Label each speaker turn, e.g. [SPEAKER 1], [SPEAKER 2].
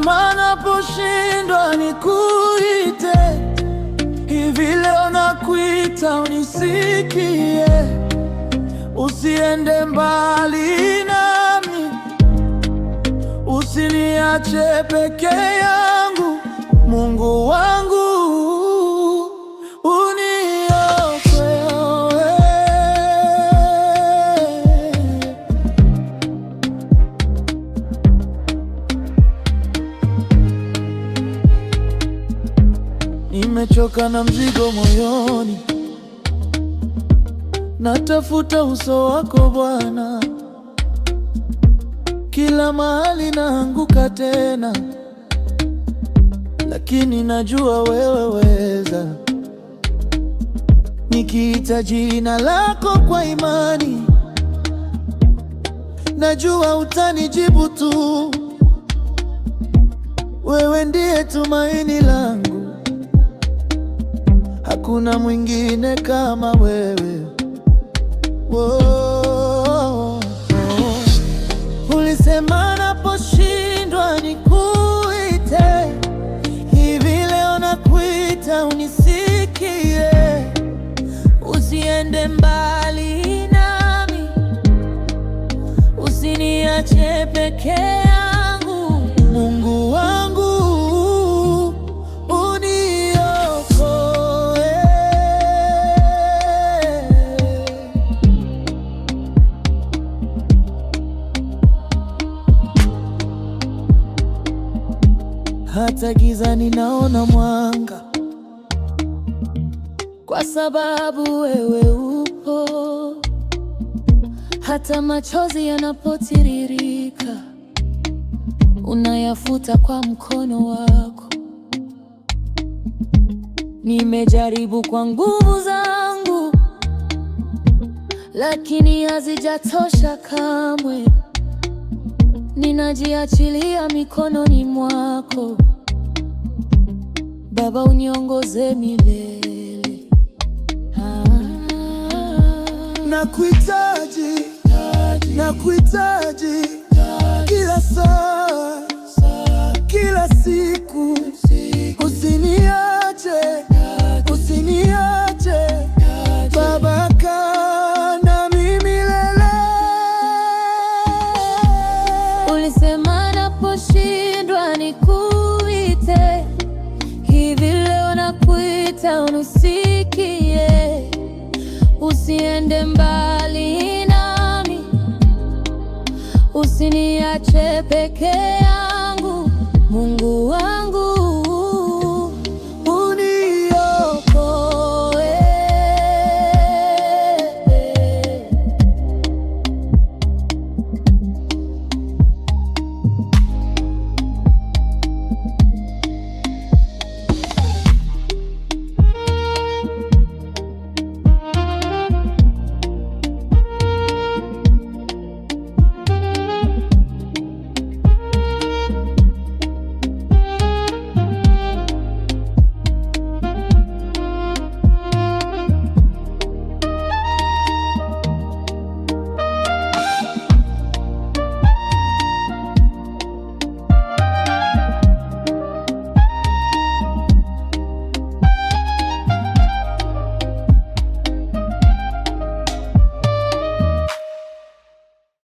[SPEAKER 1] Ulisema naposhindwa nikuite, hivi leo nakuita unisikie. Usiende mbali nami, usiniache peke yangu. Mungu wangu, uniokoe. Nimechoka na mzigo moyoni, natafuta uso wako Bwana. Kila mahali naanguka tena, lakini najua wewe weza. Nikiita jina lako kwa imani, najua utanijibu tu. Wewe ndiye tumaini langu, hakuna mwingine kama wewe. Whoa. Ulisema naposhindwa nikuite, hivi leo nakuita unisikie. Usiende mbali nami, usiniache peke yangu. Mungu wangu, hata giza ninaona mwanga, kwa sababu wewe upo. Hata machozi yanapotiririka, unayafuta kwa mkono wako. Nimejaribu kwa nguvu zangu, lakini hazijatosha kamwe. Ninajiachilia mikononi mwako Baba, uniongoze milele. Nakuhitaji, nakuhitaji kila saa, kila siku. Usiniache, usiniache Baba, kaa nami milele. Ulisema naposhindwa nikuite, hivi leo nakuita unisikie. Usiende mbali nami, usiniache peke yangu. Mungu wangu,